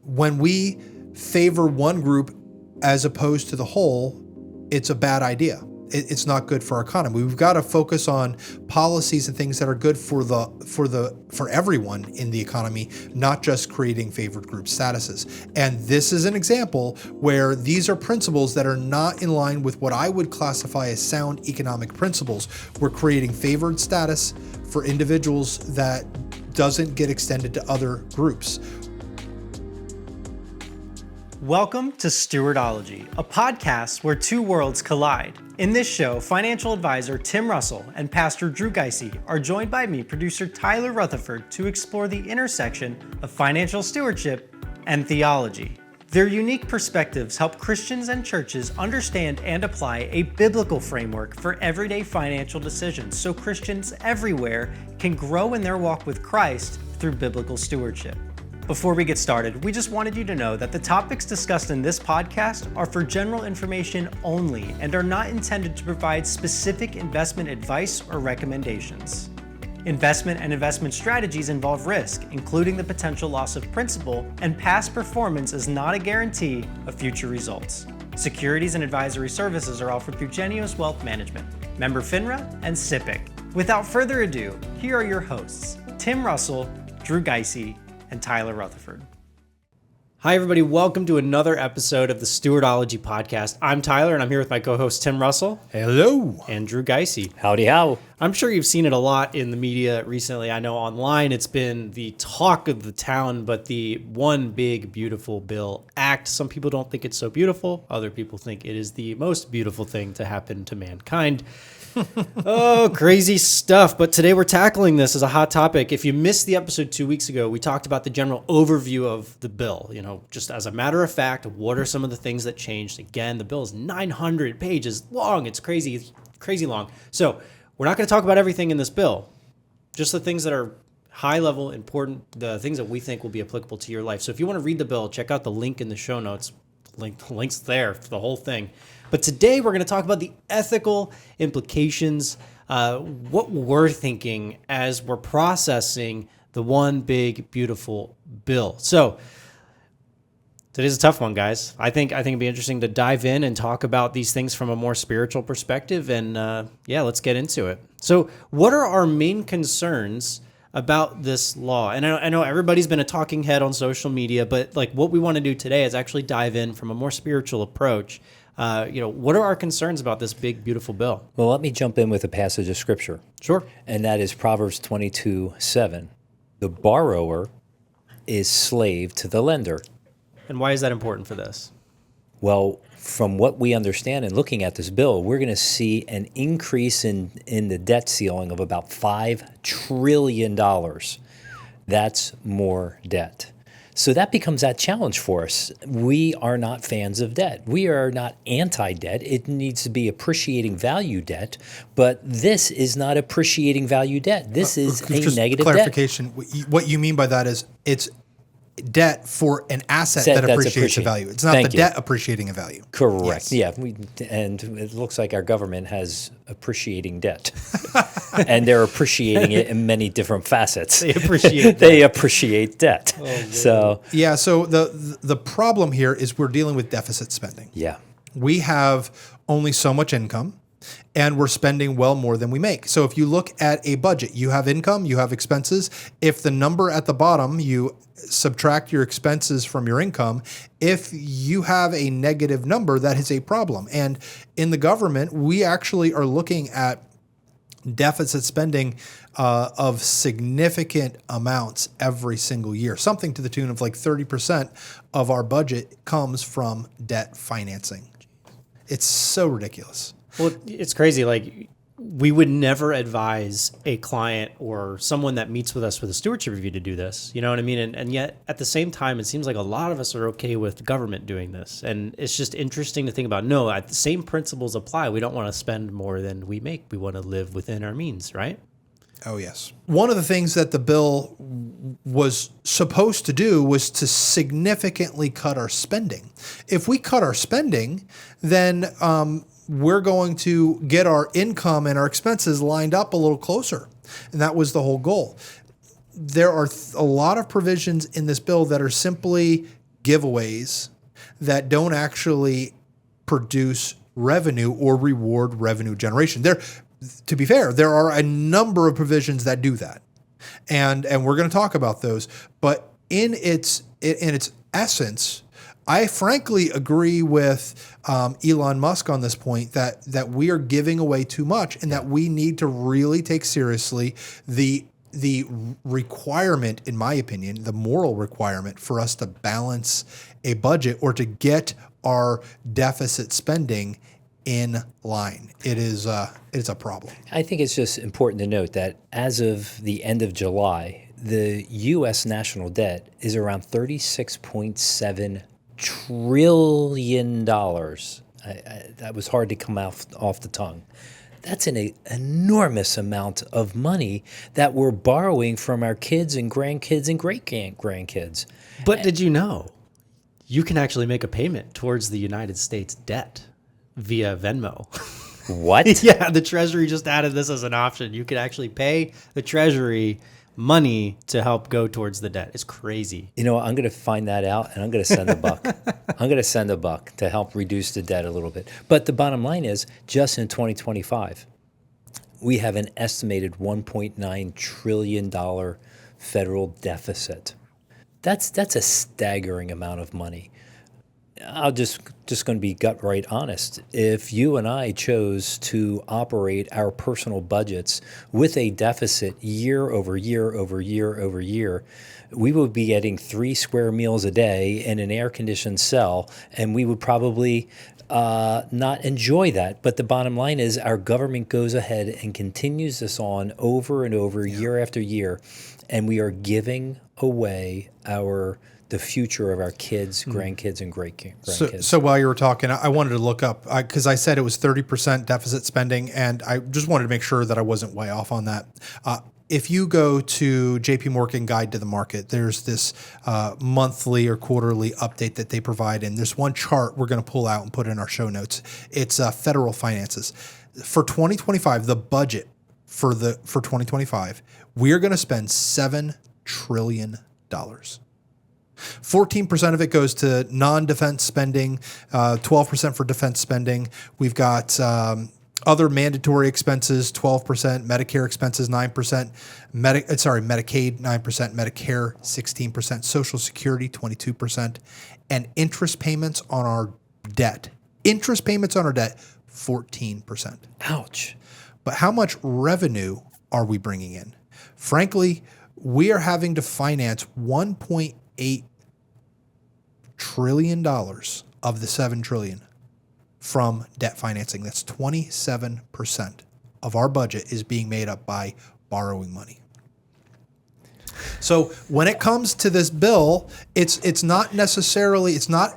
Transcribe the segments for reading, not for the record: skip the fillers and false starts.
when we favor one group as opposed to the whole, it's a bad idea. It's not good for our economy. We've got to focus on policies and things that are good for everyone in the economy, not just creating favored group statuses. And this is an example where these are principles that are not in line with what I would classify as sound economic principles. We're creating favored status for individuals that doesn't get extended to other groups. Welcome to Stewardology, a podcast where two worlds collide. In this show, financial advisor Tim Russell and Pastor Drew Gysi are joined by me, producer Tyler Rutherford, to explore the intersection of financial stewardship and theology. Their unique perspectives help Christians and churches understand and apply a biblical framework for everyday financial decisions so Christians everywhere can grow in their walk with Christ through biblical stewardship. Before we get started, we just wanted you to know that the topics discussed in this podcast are for general information only and are not intended to provide specific investment advice or recommendations. Investment and investment strategies involve risk, including the potential loss of principal, and past performance is not a guarantee of future results. Securities and advisory services are offered through Genius Wealth Management, member FINRA, and SIPC. Without further ado, here are your hosts, Tim Russell, Drew Gysi, and Tyler Rutherford. Hi, everybody. Welcome to another episode of the Stewardology Podcast. I'm Tyler, and I'm here with my co-host, Tim Russell. Hello. And Drew Gysi. Howdy how. I'm sure you've seen it a lot in the media recently. I know online it's been the talk of the town, but the One Big Beautiful Bill Act, some people don't think it's so beautiful. Other people think it is the most beautiful thing to happen to mankind. Oh, crazy stuff. But today we're tackling this as a hot topic. If you missed the episode 2 weeks ago, we talked about the general overview of the bill. You know, just as a matter of fact, what are some of the things that changed? Again, the bill is 900 pages long. It's crazy long. So we're not going to talk about everything in this bill, just the things that are high level, important, the things that we think will be applicable to your life. So if you want to read the bill, check out the link in the show notes. Links there for the whole thing. But today we're going to talk about the ethical implications, what we're thinking as we're processing the One Big Beautiful Bill. So today's a tough one, guys. I think it'd be interesting to dive in and talk about these things from a more spiritual perspective. And let's get into it. So what are our main concerns about this law? And I know everybody's been a talking head on social media, but like what we want to do today is actually dive in from a more spiritual approach. What are our concerns about this big, beautiful bill? Well, let me jump in with a passage of Scripture. Sure. And that is Proverbs 22:7. The borrower is slave to the lender. And why is that important for this? Well, from what we understand in looking at this bill, we're going to see an increase in the debt ceiling of about $5 trillion. That's more debt. So that becomes that challenge for us. We are not fans of debt. We are not anti-debt. It needs to be appreciating value debt, but this is not appreciating value debt. This is a negative clarification. What you mean by that is it's debt for an asset that appreciates a value. It's not debt appreciating a value. Correct. Yes. Yeah. And it looks like our government has appreciating debt. And they're appreciating it in many different facets. They appreciate They appreciate debt. Oh, so the problem here is we're dealing with deficit spending. Yeah. We have only so much income, and we're spending well more than we make. So if you look at a budget, you have income, you have expenses. If the number at the bottom, you subtract your expenses from your income, if you have a negative number, that is a problem. And in the government, we actually are looking at deficit spending of significant amounts every single year. Something to the tune of like 30% of our budget comes from debt financing. It's so ridiculous. Well, it's crazy. Like, we would never advise a client or someone that meets with us with a stewardship review to do this. You know what I mean? And yet, at the same time, it seems like a lot of us are okay with government doing this. And it's just interesting to think about, no, the same principles apply. We don't want to spend more than we make. We want to live within our means, right? Oh, yes. One of the things that the bill was supposed to do was to significantly cut our spending. If we cut our spending, then we're going to get our income and our expenses lined up a little closer. And that was the whole goal. There are a lot of provisions in this bill that are simply giveaways that don't actually produce revenue or reward revenue generation. To be fair, there are a number of provisions that do that. And we're going to talk about those. But in its essence, I frankly agree with Elon Musk on this point that we are giving away too much, and that we need to really take seriously the requirement, in my opinion, the moral requirement for us to balance a budget or to get our deficit spending in line. It's a problem. I think it's just important to note that as of the end of July, the U.S. national debt is around $36.7 trillion. That was hard to come off the tongue. That's an enormous amount of money that we're borrowing from our kids and grandkids and great-grandkids. But did you know you can actually make a payment towards the United States debt via Venmo? What? Yeah, the Treasury just added this as an option. You could actually pay the Treasury money to help go towards the debt. It's crazy. You know, I'm going to find that out, and I'm going to send a buck. I'm going to send a buck to help reduce the debt a little bit. But the bottom line is, just in 2025, we have an estimated $1.9 trillion federal deficit. That's a staggering amount of money. I'll just going to be gut right honest. If you and I chose to operate our personal budgets with a deficit year over year over year over year, we would be getting 3 square meals a day in an air-conditioned cell, and we would probably not enjoy that. But the bottom line is our government goes ahead and continues this on over and over, year after year, and we are giving away the future of our kids, grandkids, and great-grandkids. So while you were talking, I wanted to look up, because I said it was 30% deficit spending, and I just wanted to make sure that I wasn't way off on that. If you go to JP Morgan Guide to the Market, there's this monthly or quarterly update that they provide, and there's one chart we're going to pull out and put in our show notes. It's federal finances. For 2025, the budget for 2025, we are going to spend $7 trillion. 14% of it goes to non-defense spending, 12% for defense spending. We've got other mandatory expenses, 12%, Medicare expenses, 9%, Medicaid, 9%, Medicare, 16%, Social Security, 22%, and interest payments on our debt. 14%. Ouch. But how much revenue are we bringing in? Frankly, we are having to finance $1.8 trillion of the $7 trillion from debt financing. That's 27% of our budget is being made up by borrowing money. So when it comes to this bill, it's not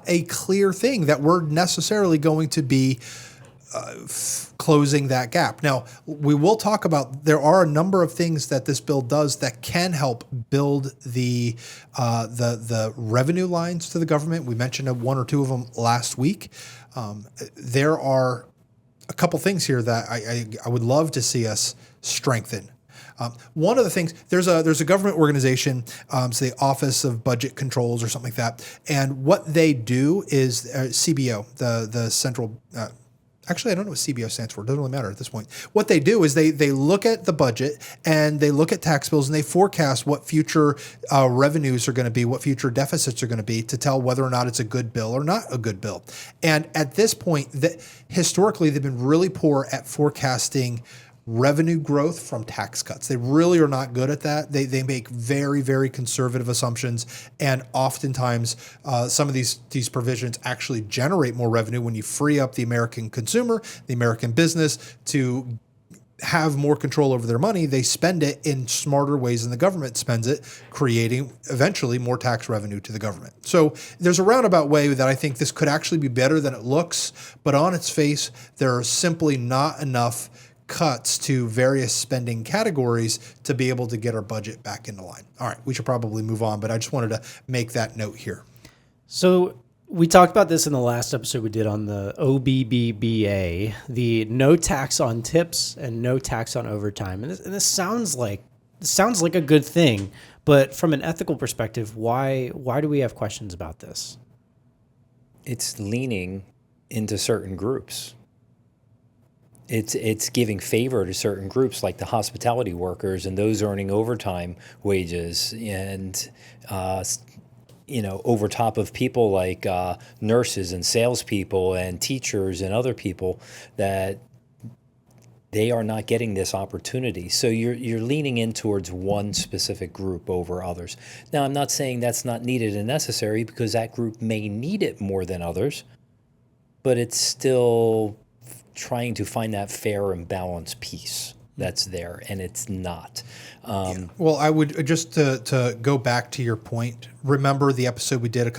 a clear thing that we're necessarily going to be closing that gap. Now, we will talk about, there are a number of things that this bill does that can help build the revenue lines to the government. We mentioned one or two of them last week. There are a couple things here that I would love to see us strengthen. One of the things, there's a government organization, so the Office of Budget Controls or something like that, and what they do is CBO, the Central. Actually, I don't know what CBO stands for. It doesn't really matter at this point. What they do is they look at the budget and they look at tax bills and they forecast what future revenues are going to be, what future deficits are going to be, to tell whether or not it's a good bill or not a good bill. And at this point, historically, they've been really poor at forecasting revenue growth from tax cuts. They really are not good at that. They make very, very conservative assumptions, and oftentimes some of these provisions actually generate more revenue when you free up the American consumer, the American business, to have more control over their money. They spend it in smarter ways than the government spends it, creating eventually more tax revenue to the government. So there's a roundabout way that I think this could actually be better than it looks, but on its face, there are simply not enough cuts to various spending categories to be able to get our budget back into line. All right, we should probably move on, but I just wanted to make that note here. So we talked about this in the last episode we did on the OBBBA, the no tax on tips and no tax on overtime. And this sounds like a good thing, But from an ethical perspective, why do we have questions about this? It's leaning into certain groups. It's giving favor to certain groups like the hospitality workers and those earning overtime wages and over top of people like nurses and salespeople and teachers and other people that they are not getting this opportunity. So you're leaning in towards one specific group over others. Now, I'm not saying that's not needed and necessary because that group may need it more than others, but it's still trying to find that fair and balanced piece that's there, and it's not. Well, I would just to go back to your point. Remember the episode we did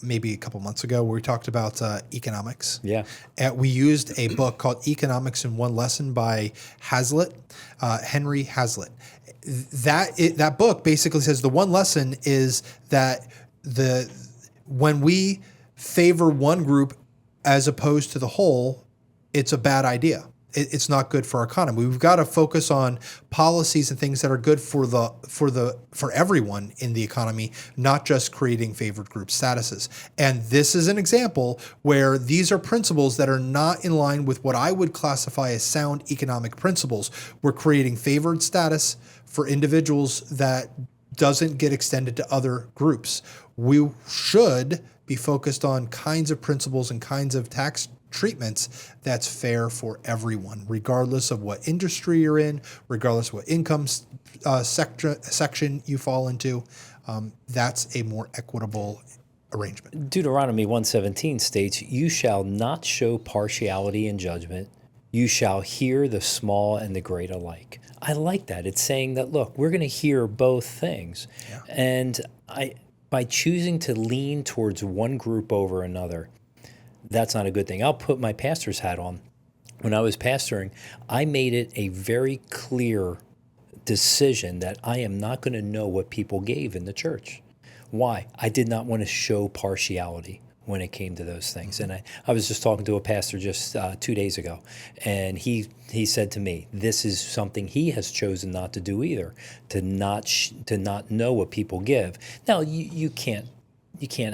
maybe a couple months ago where we talked about economics. Yeah, and we used a book called Economics in One Lesson by Henry Hazlitt. That book basically says the one lesson is that when we favor one group as opposed to the whole, it's a bad idea. It's not good for our economy. We've got to focus on policies and things that are good for everyone in the economy, not just creating favored group statuses. And this is an example where these are principles that are not in line with what I would classify as sound economic principles. We're creating favored status for individuals that doesn't get extended to other groups. We should be focused on kinds of principles and kinds of tax treatments that's fair for everyone, regardless of what industry you're in, regardless of what income section you fall into. That's a more equitable arrangement. Deuteronomy 1:17 states, "You shall not show partiality in judgment. You shall hear the small and the great alike." I like that. It's saying that, look, we're going to hear both things. Yeah. And by choosing to lean towards one group over another, that's not a good thing. I'll put my pastor's hat on. When I was pastoring, I made it a very clear decision that I am not going to know what people gave in the church. Why? I did not want to show partiality when it came to those things. And I was just talking to a pastor just 2 days ago, and he said to me, this is something he has chosen not to do either, to not know what people give. Now, you can't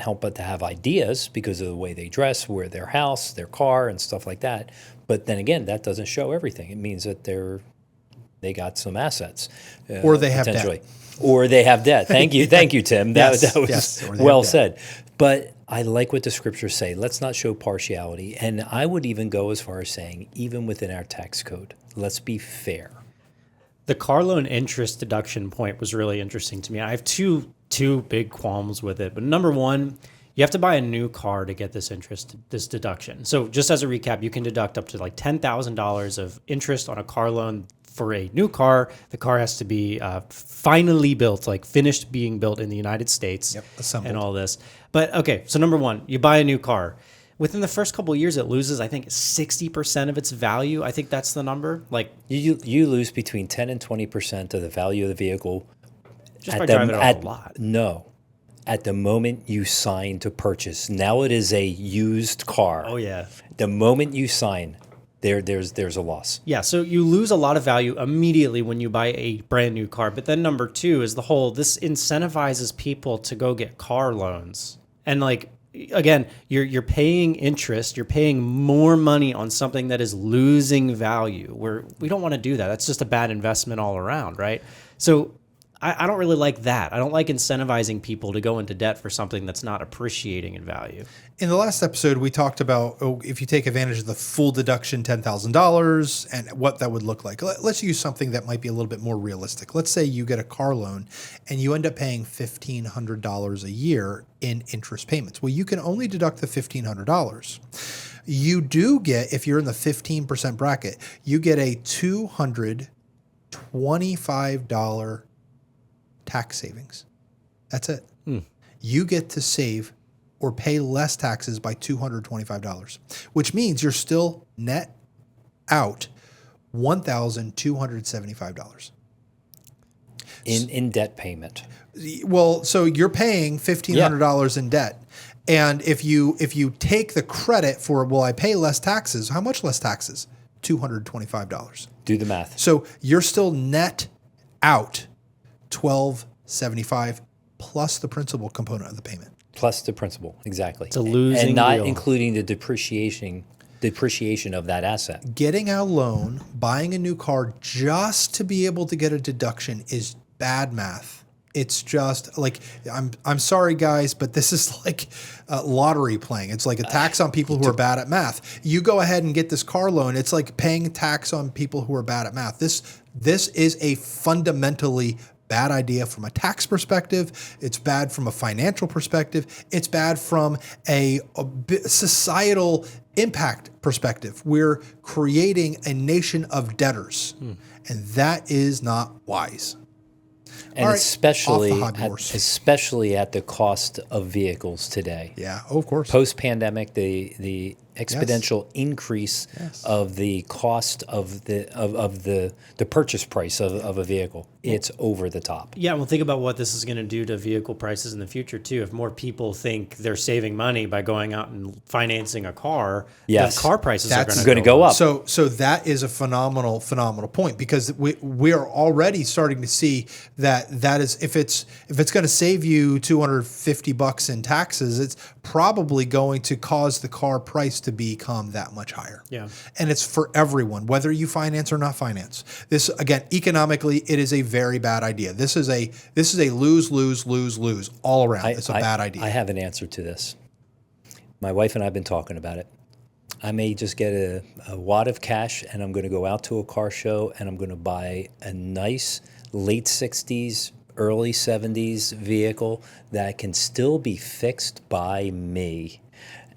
help but to have ideas because of the way they dress, where their house, their car, and stuff like that. But then again, that doesn't show everything. It means that they got some assets, or they have debt. Or they have debt. Thank you, Tim. That was well said. But I like what the scriptures say. Let's not show partiality. And I would even go as far as saying, even within our tax code, let's be fair. The car loan interest deduction point was really interesting to me. I have two big qualms with it. But number one, you have to buy a new car to get this deduction. So just as a recap, you can deduct up to like $10,000 of interest on a car loan for a new car. The car has to be finally built, like finished being built in the United States. Yep, assembled. And all this. But okay, so number one, you buy a new car. Within the first couple of years, it loses, I think, 60% of its value. I think that's the number. Like you lose between 10 and 20% of the value of the vehicle. Just by driving it off a lot. No. At the moment you sign to purchase. Now it is a used car. Oh, yeah. The moment you sign, there's a loss. Yeah, so you lose a lot of value immediately when you buy a brand new car. But then number two is this incentivizes people to go get car loans. And like, again, you're paying interest, you're paying more money on something that is losing value. We don't want to do that. That's just a bad investment all around, right? So I don't really like that. I don't like incentivizing people to go into debt for something that's not appreciating in value. In the last episode, we talked about if you take advantage of the full deduction, $10,000, and what that would look like. Let's use something that might be a little bit more realistic. Let's say you get a car loan and you end up paying $1,500 a year in interest payments. Well, you can only deduct the $1,500. You do get, if you're in the 15% bracket, you get a $225 tax savings. That's it. You get to save or pay less taxes by $225, which means you're still net out $1,275 in debt payment. Well, so you're paying $1,500 in debt. And if you take the credit for, well, I pay less taxes, how much less taxes? $225. Do the math. So you're still net out $1,275. $75 plus the principal component of the payment. Plus the principal, exactly. It's a losing and not deal. including the depreciation of that asset. Getting a loan, buying a new car just to be able to get a deduction is bad math. It's just like, I'm sorry guys, but this is like lottery playing. It's like a tax on people who are bad at math. You go ahead and get this car loan. It's like paying tax on people who are bad at math. This is a fundamentally bad idea from a tax perspective. It's bad from a financial perspective. It's bad from a societal impact perspective. We're creating a nation of debtors, and that is not wise. And All right, especially off the hot horse. especially at the cost of vehicles today. Yeah, of course. Post-pandemic, the exponential increase of the cost of the purchase price of a vehicle. It's over the top. Yeah, well, think about what this is going to do to vehicle prices in the future, too. If more people think they're saving money by going out and financing a car, Yes. the car prices That's are going to go up. So that is a phenomenal point, because we are already starting to see that is, if it's going to save you $250 in taxes, it's probably going to cause the car price to become that much higher. Yeah. And it's for everyone, whether you finance or not finance. This, again, economically, it is a very bad idea. This is a lose all around. It's a bad idea. I have an answer to this. My wife and I have been talking about it. I may just get a wad of cash, and I'm going to go out to a car show, and I'm going to buy a nice late 60s, early 70s vehicle that can still be fixed by me.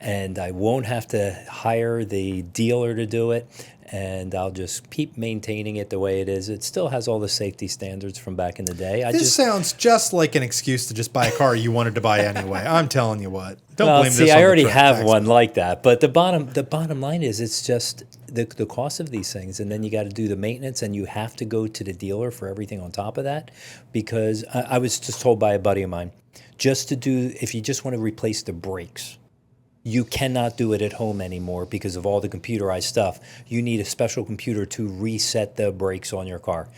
And I won't have to hire the dealer to do it, and I'll just keep maintaining it the way it is. It still has all the safety standards from back in the day. This sounds just like an excuse to just buy a car you wanted to buy anyway. I'm telling you what. Don't Well, blame see, this on I the already tax have man. one like that. But the bottom line is, it's just the cost of these things, and then you got to do the maintenance, and you have to go to the dealer for everything on top of that. Because I was just told by a buddy of mine, if you just want to replace the brakes, you cannot do it at home anymore because of all the computerized stuff. You need a special computer to reset the brakes on your car.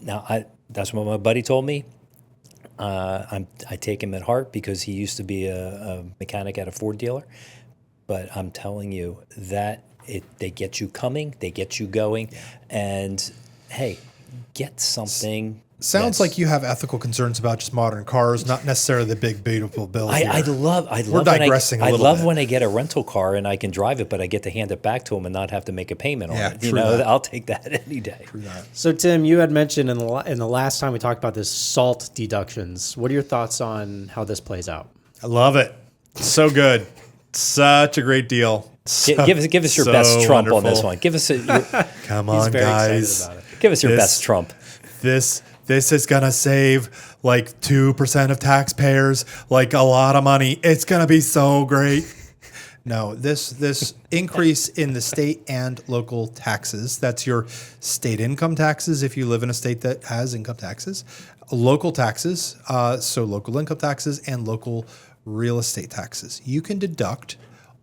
Now, that's what my buddy told me. I take him at heart because he used to be a mechanic at a Ford dealer. But I'm telling you that they get you coming, they get you going, and hey, get something. Sounds like you have ethical concerns about just modern cars, not necessarily the big, beautiful bill. I love digressing a little bit. when I get a rental car and I can drive it, but I get to hand it back to him and not have to make a payment on it. true that. I'll take that any day. True that. So, Tim, you had mentioned in the last time we talked about this, SALT deductions. What are your thoughts on how this plays out? I love it. So good. Such a great deal. Give us your best trump on this one. Give us Come He's on, very guys. excited about it. give us your best trump. This is going to save like 2% of taxpayers, like a lot of money. It's going to be so great. No, this increase in the state and local taxes, that's your state income taxes if you live in a state that has income taxes, local taxes, so local income taxes and local real estate taxes. You can deduct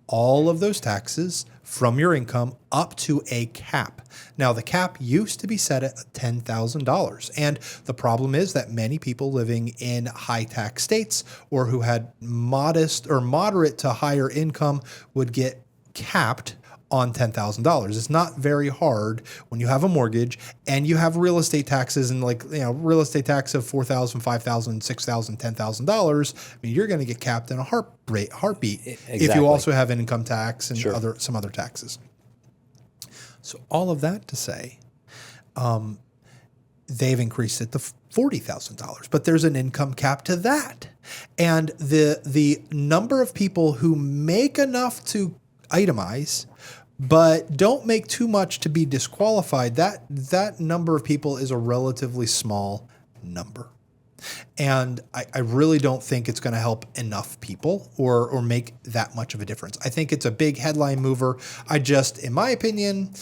all of those taxes from your income up to a cap. Now, the cap used to be set at $10,000. And the problem is that many people living in high tax states or who had modest or moderate to higher income would get capped on $10,000. It's not very hard when you have a mortgage and you have real estate taxes and real estate tax of $4,000, $5,000, $6,000, $10,000. I mean, you're going to get capped in a heartbeat if you also have an income tax and some other taxes. So all of that to say, they've increased it to $40,000, but there's an income cap to that. And the number of people who make enough to itemize but don't make too much to be disqualified, that number of people is a relatively small number. And I really don't think it's going to help enough people or make that much of a difference. I think it's a big headline mover. In my opinion,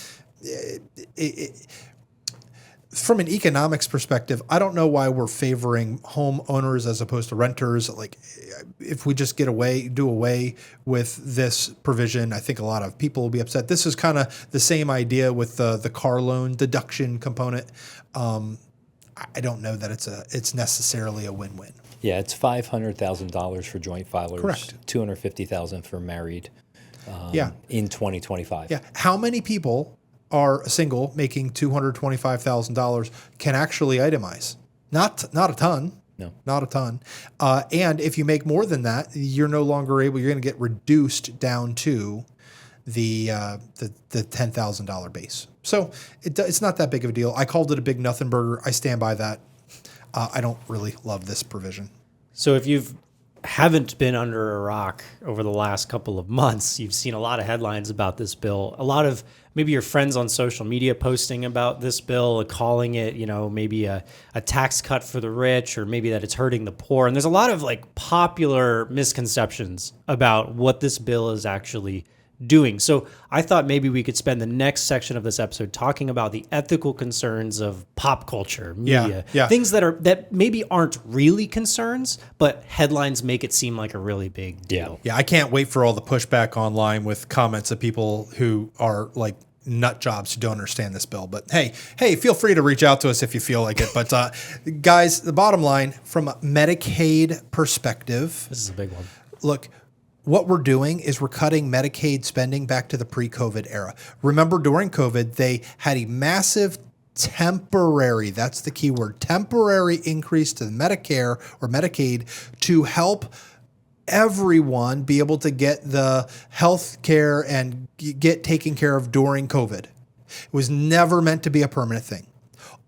from an economics perspective, I don't know why we're favoring homeowners as opposed to renters. Like, if we just do away with this provision, I think a lot of people will be upset. This is kind of the same idea with the car loan deduction component. I don't know that it's necessarily a win-win. Yeah, it's $500,000 for joint filers. Correct. $250,000 for married. In 2025. Yeah. How many people are single making $225,000 can actually itemize? Not a ton. No. Not a ton. And if you make more than that, you're no longer able. You're going to get reduced down to the $10,000 base. So it's not that big of a deal. I called it a big nothing burger. I stand by that. I don't really love this provision. So if you haven't been under a rock over the last couple of months, you've seen a lot of headlines about this bill. A lot of maybe your friends on social media posting about this bill, calling it, maybe a tax cut for the rich, or maybe that it's hurting the poor. And there's a lot of popular misconceptions about what this bill is actually doing. So I thought maybe we could spend the next section of this episode talking about the ethical concerns of pop culture, media, things that maybe aren't really concerns, but headlines make it seem like a really big deal. Yeah, I can't wait for all the pushback online with comments of people who are nut jobs who don't understand this bill. But hey, feel free to reach out to us if you feel like it. But guys, the bottom line from a Medicaid perspective, this is a big one. Look, what we're doing is we're cutting Medicaid spending back to the pre-COVID era. Remember, during COVID, they had a massive temporary, that's the key word, temporary increase to the Medicare or Medicaid to help everyone be able to get the health care and get taken care of during COVID. It was never meant to be a permanent thing.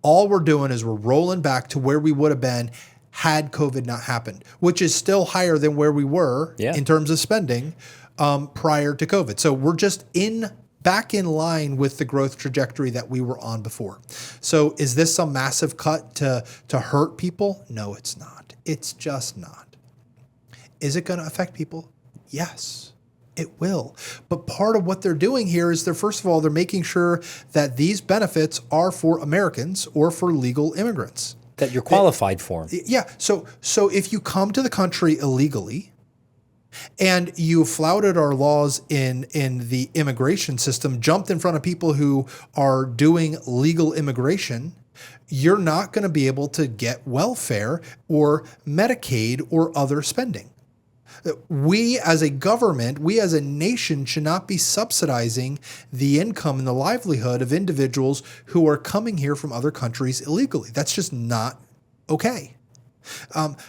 All we're doing is we're rolling back to where we would have been had COVID not happened, which is still higher than where we were in terms of spending prior to COVID. So we're just back in line with the growth trajectory that we were on before. So is this some massive cut to hurt people? No, it's not. It's just not. Is it going to affect people? Yes, it will. But part of what they're doing here is first of all, they're making sure that these benefits are for Americans or for legal immigrants. That you're qualified for them. Yeah. So if you come to the country illegally and you flouted our laws in the immigration system, jumped in front of people who are doing legal immigration, you're not going to be able to get welfare or Medicaid or other spending. We as a government, we as a nation should not be subsidizing the income and the livelihood of individuals who are coming here from other countries illegally. That's just not okay.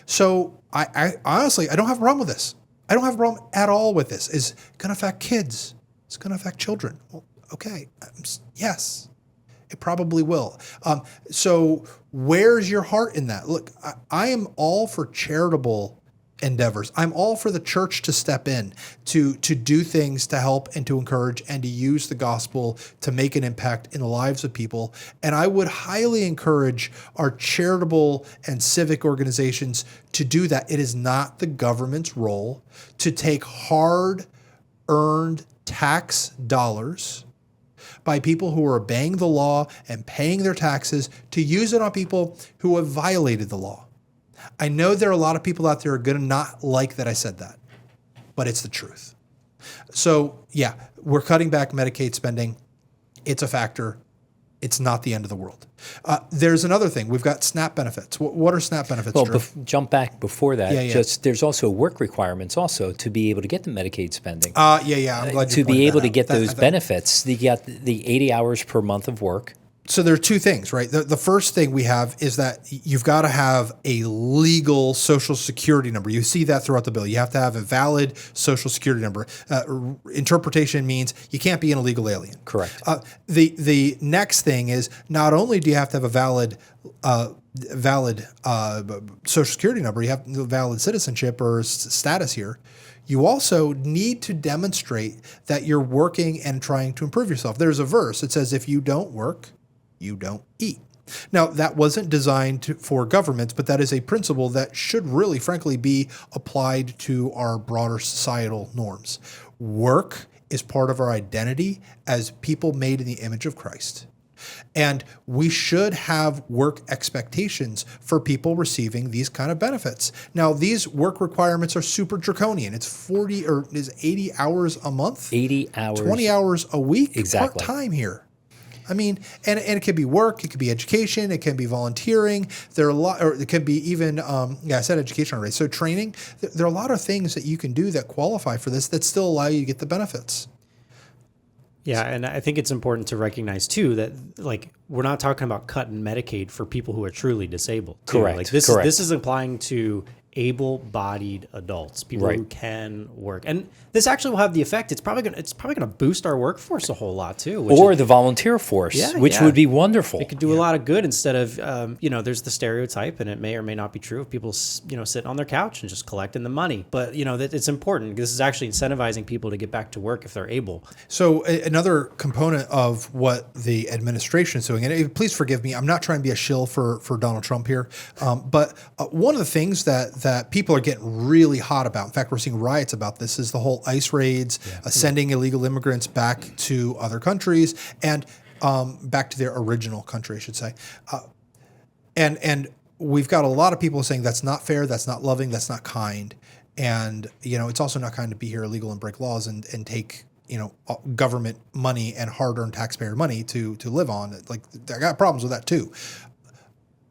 So I honestly, I don't have a problem with this. I don't have a problem at all with this. It's going to affect kids. It's going to affect children. Well, okay. Yes, it probably will. So where's your heart in that? Look, I am all for charitable endeavors. I'm all for the church to step in, to do things to help and to encourage and to use the gospel to make an impact in the lives of people. And I would highly encourage our charitable and civic organizations to do that. It is not the government's role to take hard-earned tax dollars by people who are obeying the law and paying their taxes to use it on people who have violated the law. I know there are a lot of people out there who are going to not like that I said that, but it's the truth. So yeah, we're cutting back Medicaid spending. It's a factor. It's not the end of the world. There's another thing. We've got SNAP benefits. What are SNAP benefits, Well, Drew? jump back before that. Yeah. There's also work requirements also to be able to get the Medicaid spending. I'm glad you to be able to out. get those benefits. You got the 80 hours per month of work. So there are two things, right? The first thing we have is that you've got to have a legal Social Security number. You see that throughout the bill. You have to have a valid Social Security number. Interpretation means you can't be an illegal alien. Correct. The next thing is not only do you have to have a valid Social Security number, you have valid citizenship or status here. You also need to demonstrate that you're working and trying to improve yourself. There's a verse that says, if you don't work, you don't eat. Now, that wasn't designed for governments, but that is a principle that should really, frankly, be applied to our broader societal norms. Work is part of our identity as people made in the image of Christ. And we should have work expectations for people receiving these kind of benefits. Now, these work requirements are super draconian. It's 40 or is 80 hours a month? 80 hours. 20 hours a week? Exactly. Part-time here. I mean, and it could be work, it could be education, it can be volunteering. There are a lot, or it could be even, I said education already. So training, there are a lot of things that you can do that qualify for this that still allow you to get the benefits. Yeah, and I think it's important to recognize too that like we're not talking about cutting Medicaid for people who are truly disabled. Too. Correct. Like this Correct. is applying to able-bodied adults, people Right. who can work, and this actually will have the effect. It's probably gonna boost our workforce a whole lot too. Or the volunteer force, which would be wonderful. It could do a lot of good instead of, there's the stereotype, and it may or may not be true of people, sitting on their couch and just collecting the money. But, that it's important. This is actually incentivizing people to get back to work if they're able. So another component of what the administration is doing, and please forgive me, I'm not trying to be a shill for Donald Trump here, but one of the things that people are getting really hot about, in fact, we're seeing riots about this, is the whole ICE raids, sending illegal immigrants back to other countries and back to their original country, I should say. And we've got a lot of people saying that's not fair, that's not loving, that's not kind. And, it's also not kind to be here illegal and break laws and take, government money and hard-earned taxpayer money to live on. Like, I got problems with that too.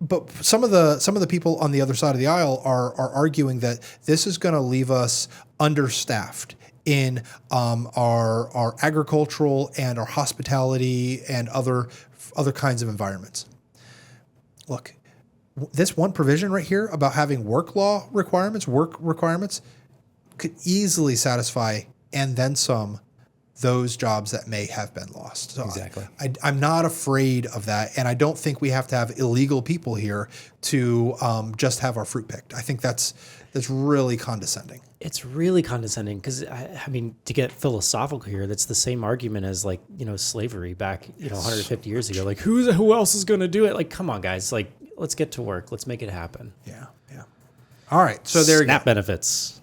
But some of the people on the other side of the aisle are arguing that this is going to leave us understaffed in our agricultural and our hospitality and other kinds of environments. Look, this one provision right here about having work requirements could easily satisfy and then some those jobs that may have been lost. So Exactly. I'm not afraid of that, and I don't think we have to have illegal people here to just have our fruit picked. I think that's really condescending. It's really condescending because, I mean, to get philosophical here, that's the same argument as slavery back 150 years ago. Like, who else is going to do it? Like, come on, guys. Like, let's get to work. Let's make it happen. Yeah. All right. So there you go. SNAP benefits.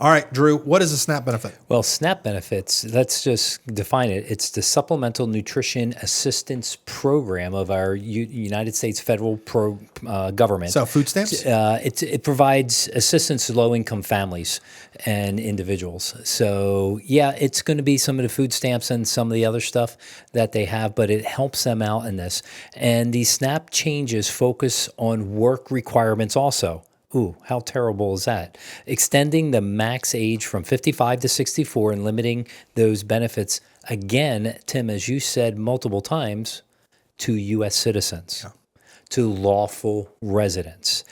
All right, Drew, what is a SNAP benefit? Well, SNAP benefits, let's just define it. It's the Supplemental Nutrition Assistance Program of our United States federal government. So food stamps? It provides assistance to low-income families and individuals. So, yeah, it's going to be some of the food stamps and some of the other stuff that they have, but it helps them out in this. And these SNAP changes focus on work requirements also. Ooh, how terrible is that? Extending the max age from 55 to 64 and limiting those benefits, again, Tim, as you said multiple times, to U.S. citizens, to lawful residents.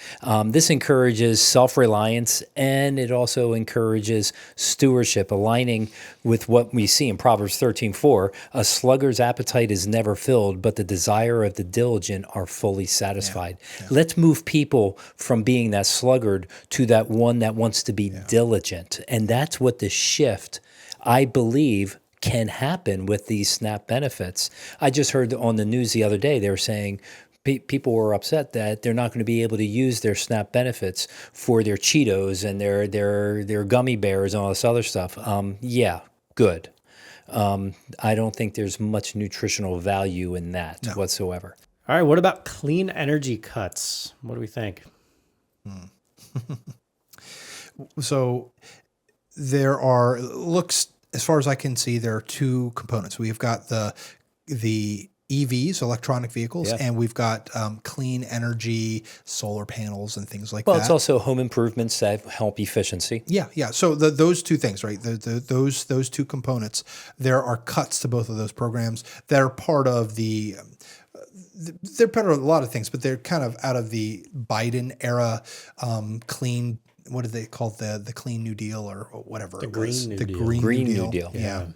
This encourages self-reliance, and it also encourages stewardship, aligning with what we see in Proverbs 13:4. A sluggard's appetite is never filled, but the desire of the diligent are fully satisfied. Let's move people from being that sluggard to that one that wants to be diligent. And that's what the shift, I believe, can happen with these SNAP benefits. I just heard on the news the other day, they were saying people were upset that they're not going to be able to use their SNAP benefits for their Cheetos and their gummy bears and all this other stuff. Yeah, good. I don't think there's much nutritional value in that whatsoever. All right, what about clean energy cuts? What do we think? So as far as I can see, there are two components. We've got the EVs, electronic vehicles, and we've got clean energy, solar panels, and things like that. Well, it's also home improvements that help efficiency. Yeah. So those two things, right? Those two components. There are cuts to both of those programs that are part of the. They're part of a lot of things, but they're kind of out of the Biden era clean. What do they call the Clean New Deal or whatever The it Green was? New The Deal. Green New Deal. Yeah.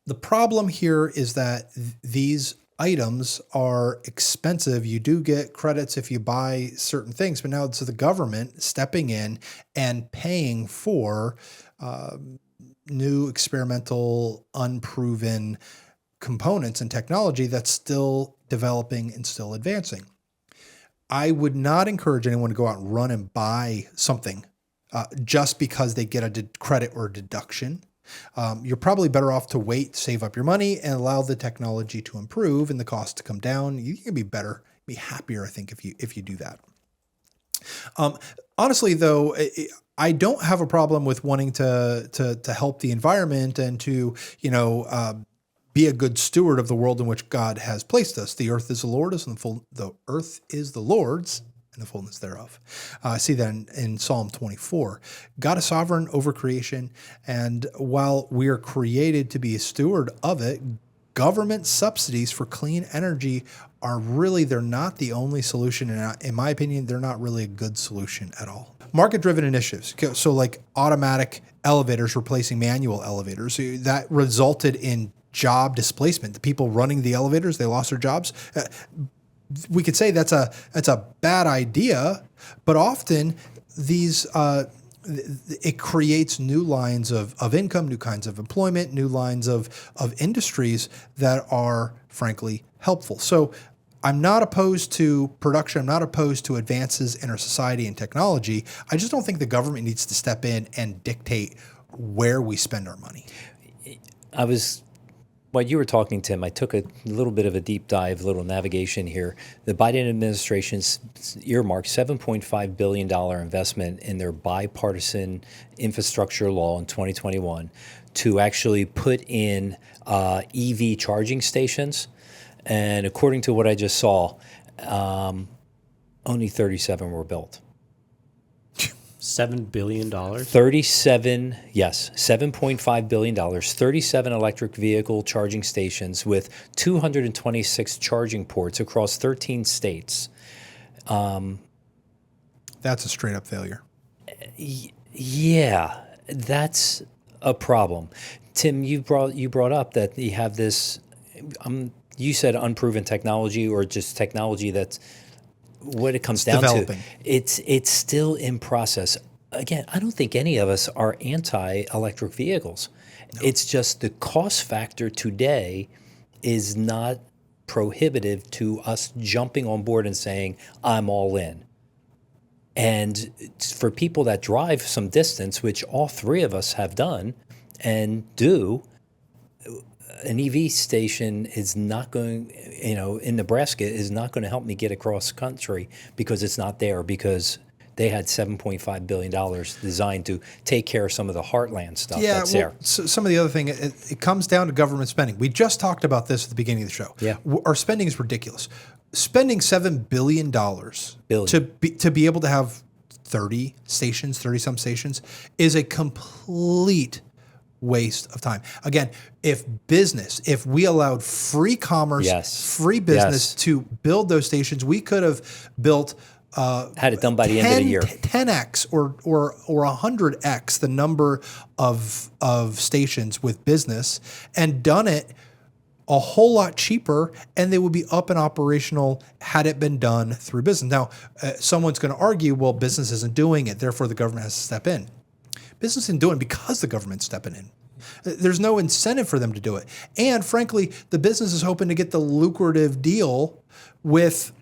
The problem here is that these items are expensive. You do get credits if you buy certain things, but now it's the government stepping in and paying for new experimental, unproven components and technology that's still developing and still advancing. I would not encourage anyone to go out and run and buy something just because they get a credit or deduction. You're probably better off to wait, save up your money, and allow the technology to improve and the cost to come down. You can be better, be happier, I think, if you do that. Honestly, though, I don't have a problem with wanting to help the environment and to be a good steward of the world in which God has placed us. The earth is the Lord's, and the earth is the Lord's, and the fullness thereof. I see that in Psalm 24. God is sovereign over creation, and while we are created to be a steward of it, government subsidies for clean energy they're not the only solution. And in my opinion, they're not really a good solution at all. Market-driven initiatives. So like automatic elevators replacing manual elevators, that resulted in job displacement. The people running the elevators, they lost their jobs. We could say that's a bad idea, but often it creates new lines of income, new kinds of employment, new lines of industries that are frankly helpful. So I'm not opposed to production. I'm not opposed to advances in our society and technology. I just don't think the government needs to step in and dictate where we spend our money. While you were talking, Tim, I took a little bit of a deep dive, little navigation here. The Biden administration's earmarked $7.5 billion investment in their bipartisan infrastructure law in 2021 to actually put in EV charging stations. And according to what I just saw, only 37 were built. $7 billion? 37, yes, $7.5 billion, 37 electric vehicle charging stations with 226 charging ports across 13 states. That's a straight up failure. Yeah, that's a problem. Tim, you brought up that you have this, you said unproven technology, or just technology that's what it comes down developing. To. It's still in process. Again, I don't think any of us are anti-electric vehicles. No. It's just the cost factor today is not prohibitive to us jumping on board and saying, I'm all in. And for people that drive some distance, which all three of us have done and do, an EV station is not going, in Nebraska is not going to help me get across country because it's not there, because they had $7.5 billion designed to take care of some of the heartland stuff that's there. So some of the other thing, it comes down to government spending. We just talked about this at the beginning of the show. Yeah. Our spending is ridiculous. Spending $7 billion to be able to have 30-some stations is a complete waste of time. Again, if we allowed free commerce, free business to build those stations, we could have built had it done by the end of the year. 10x or 100x the number of stations with business, and done it a whole lot cheaper, and they would be up and operational had it been done through business. Now, someone's going to argue, well, business isn't doing it, therefore the government has to step in. Business isn't doing it because the government's stepping in. There's no incentive for them to do it. And frankly, the business is hoping to get the lucrative deal with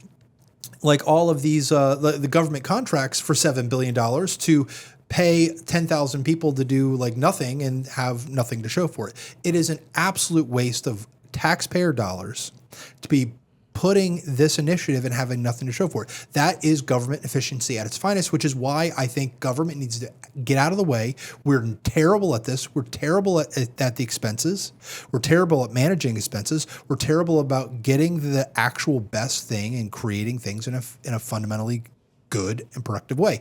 like all of these, the government contracts for $7 billion to pay 10,000 people to do like nothing and have nothing to show for it. It is an absolute waste of taxpayer dollars to be putting this initiative and having nothing to show for it. That is government efficiency at its finest, which is why I think government needs to get out of the way. We're terrible at this. We're terrible at the expenses. We're terrible at managing expenses. We're terrible about getting the actual best thing and creating things in a fundamentally good and productive way.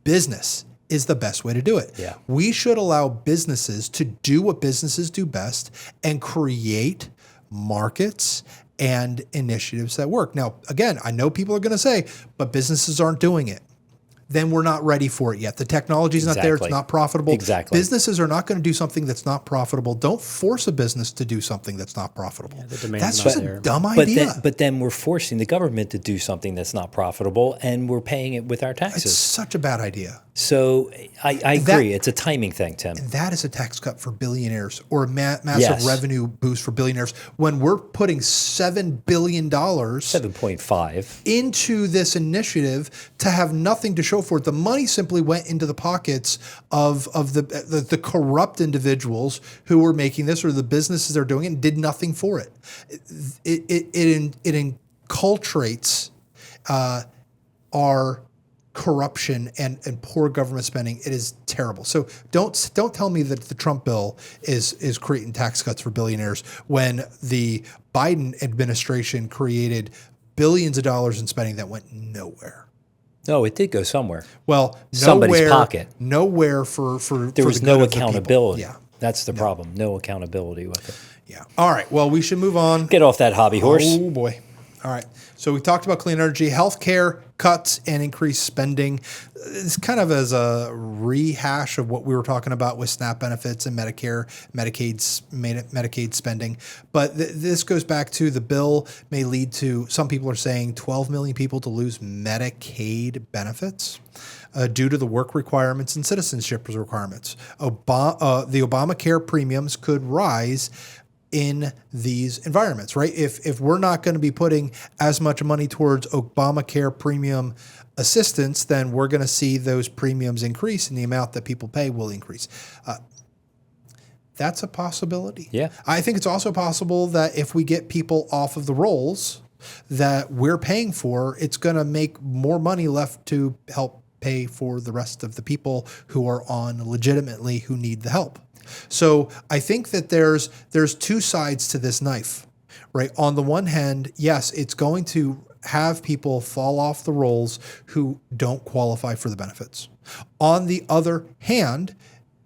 Business is the best way to do it. Yeah. We should allow businesses to do what businesses do best and create markets and initiatives that work. Now, again, I know people are going to say, but businesses aren't doing it. Then we're not ready for it yet. The technology's not there. It's not profitable. Exactly. Businesses are not going to do something that's not profitable. Don't force a business to do something that's not profitable. Yeah, that's just a dumb idea. But then we're forcing the government to do something that's not profitable, and we're paying it with our taxes. It's such a bad idea. So I agree. It's a timing thing, Tim. And that is a tax cut for billionaires, or a massive revenue boost for billionaires, when we're putting $7 billion 7.5 into this initiative to have nothing to show for it. The money simply went into the pockets of the corrupt individuals who were making this, or the businesses that are doing it, and did nothing for it. It inculturates our corruption and poor government spending. It is terrible. So don't tell me that the Trump bill is creating tax cuts for billionaires when the Biden administration created billions of dollars in spending that went nowhere. No, it did go somewhere. Well, Somebody's nowhere, pocket. Nowhere for There was the no good of the people. accountability. Yeah. That's the problem. No accountability with it. Yeah. All right. Well, we should move on. Get off that hobby horse. Oh boy. All right. So we talked about clean energy, healthcare cuts, and increased spending. It's kind of as a rehash of what we were talking about with SNAP benefits and Medicare, Medicaid spending. But this goes back to the bill may lead to, some people are saying 12 million people to lose Medicaid benefits due to the work requirements and citizenship requirements. The Obamacare premiums could rise in these environments, right? If we're not going to be putting as much money towards Obamacare premium assistance, then we're going to see those premiums increase and the amount that people pay will increase. That's a possibility. Yeah. I think it's also possible that if we get people off of the rolls that we're paying for, it's going to make more money left to help pay for the rest of the people who are on legitimately who need the help. So I think that there's two sides to this knife, right? On the one hand, yes, it's going to have people fall off the rolls who don't qualify for the benefits. On the other hand,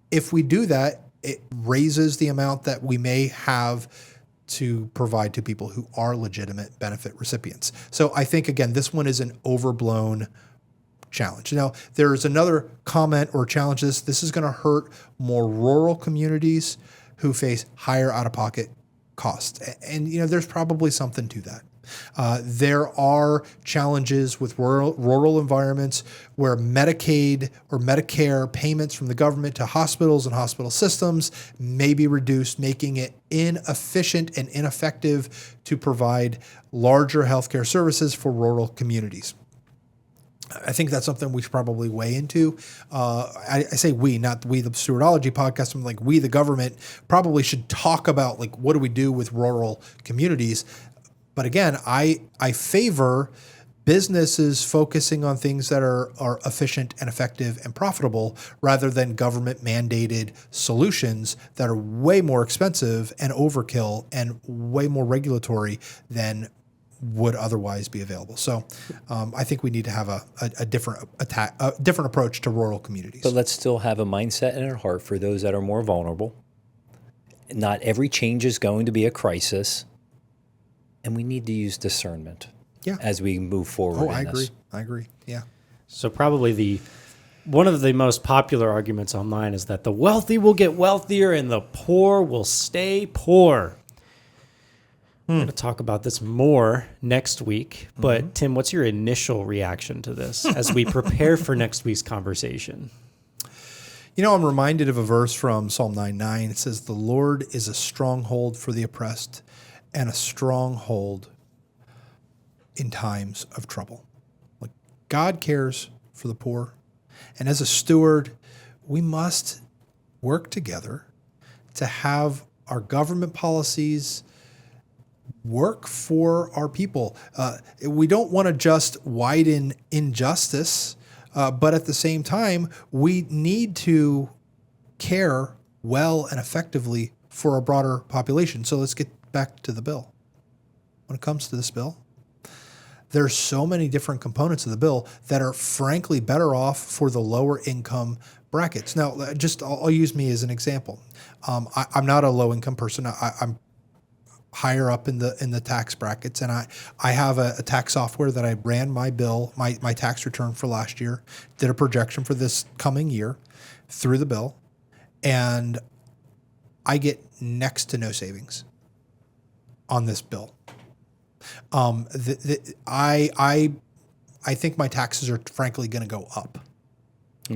if we do that, it raises the amount that we may have to provide to people who are legitimate benefit recipients. So I think, again, this one is an overblown challenge. Now, there's another comment or challenge. This is going to hurt more rural communities who face higher out-of-pocket costs. And, there's probably something to that. There are challenges with rural environments where Medicaid or Medicare payments from the government to hospitals and hospital systems may be reduced, making it inefficient and ineffective to provide larger healthcare services for rural communities. I think that's something we should probably weigh into. I say we, not we, the Stewardology Podcast. I'm like, we, the government, probably should talk about, like, what do we do with rural communities? But again, I favor businesses focusing on things that are efficient and effective and profitable rather than government mandated solutions that are way more expensive and overkill and way more regulatory than would otherwise be available. So I think we need to have a different approach to rural communities. But let's still have a mindset and a heart for those that are more vulnerable. Not every change is going to be a crisis, and we need to use discernment as we move forward. I agree. Yeah. So probably one of the most popular arguments online is that the wealthy will get wealthier and the poor will stay poor. I'm going to talk about this more next week. But Tim, what's your initial reaction to this as we prepare for next week's conversation? I'm reminded of a verse from Psalm 9:9. It says, "The Lord is a stronghold for the oppressed and a stronghold in times of trouble." Like, God cares for the poor. And as a steward, we must work together to have our government policies work for our people. We don't want to just widen injustice, but at the same time, we need to care well and effectively for a broader population. So let's get back to the bill. When it comes to this bill, there's so many different components of the bill that are frankly better off for the lower income brackets. Now, I'll use me as an example. I'm not a low income person. I'm higher up in the tax brackets, and I have a tax software that I ran my bill, my tax return for last year, did a projection for this coming year through the bill, and I get next to no savings on this bill. I think my taxes are frankly going to go up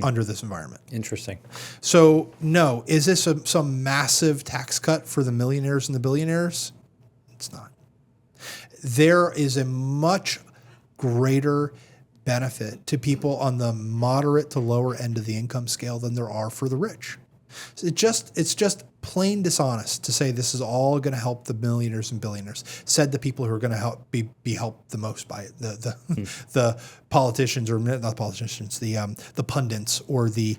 under this environment. Interesting. So no, is this some massive tax cut for the millionaires and the billionaires? It's not. There is a much greater benefit to people on the moderate to lower end of the income scale than there are for the rich. So it's just plain dishonest to say this is all going to help the millionaires and billionaires. Said the people who are going to help be helped the most by it, the politicians, or not politicians, the pundits or the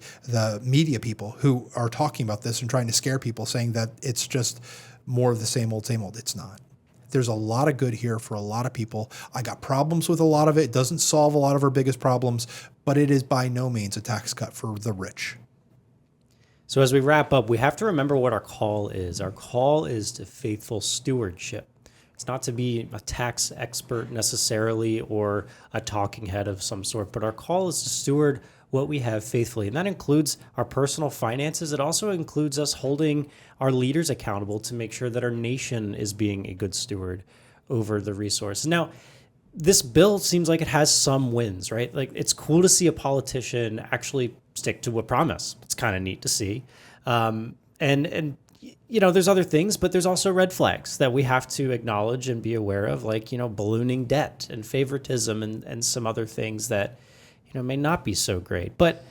media people who are talking about this and trying to scare people, saying that it's just more of the same old, same old. It's not. There's a lot of good here for a lot of people. I got problems with a lot of it. It doesn't solve a lot of our biggest problems, but it is by no means a tax cut for the rich. So as we wrap up, we have to remember what our call is. Our call is to faithful stewardship. It's not to be a tax expert necessarily or a talking head of some sort, but our call is to steward what we have faithfully. And that includes our personal finances. It also includes us holding our leaders accountable to make sure that our nation is being a good steward over the resource. Now, this bill seems like it has some wins, right? Like, it's cool to see a politician actually stick to a promise. It's kind of neat to see. And there's other things, but there's also red flags that we have to acknowledge and be aware of, like, ballooning debt and favoritism and some other things that, may not be so great. But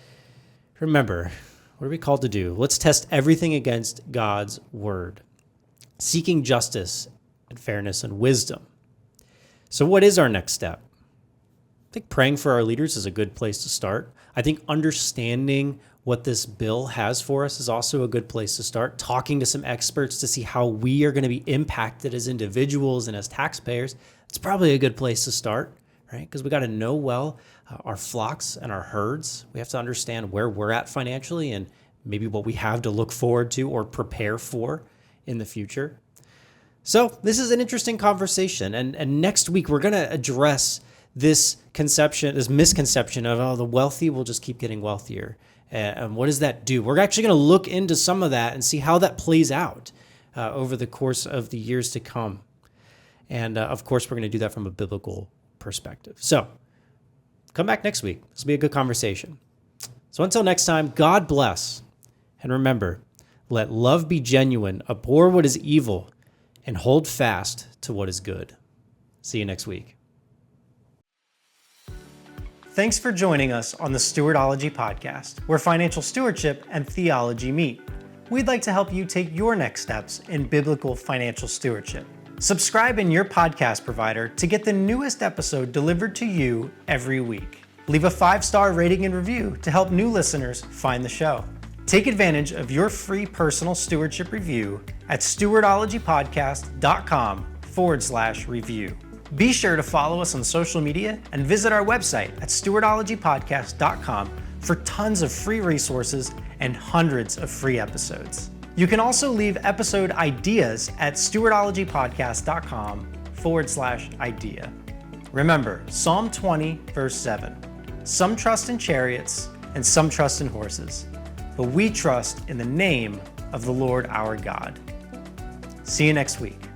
remember, what are we called to do? Let's test everything against God's word, seeking justice and fairness and wisdom. So what is our next step? I think praying for our leaders is a good place to start. I think understanding what this bill has for us is also a good place to start. Talking to some experts to see how we are going to be impacted as individuals and as taxpayers, it's probably a good place to start, right? Because we got to know well our flocks and our herds. We have to understand where we're at financially and maybe what we have to look forward to or prepare for in the future. So this is an interesting conversation. And next week, we're going to address this misconception of, the wealthy will just keep getting wealthier. And what does that do? We're actually going to look into some of that and see how that plays out over the course of the years to come. And of course, we're going to do that from a biblical perspective. So come back next week. This will be a good conversation. So until next time, God bless. And remember, let love be genuine, abhor what is evil, and hold fast to what is good. See you next week. Thanks for joining us on the Stewardology Podcast, where financial stewardship and theology meet. We'd like to help you take your next steps in biblical financial stewardship. Subscribe in your podcast provider to get the newest episode delivered to you every week. Leave a 5-star rating and review to help new listeners find the show. Take advantage of your free personal stewardship review at stewardologypodcast.com/review. Be sure to follow us on social media and visit our website at stewardologypodcast.com for tons of free resources and hundreds of free episodes. You can also leave episode ideas at stewardologypodcast.com/idea. Remember, Psalm 20, verse 7, some trust in chariots and some trust in horses, but we trust in the name of the Lord our God. See you next week.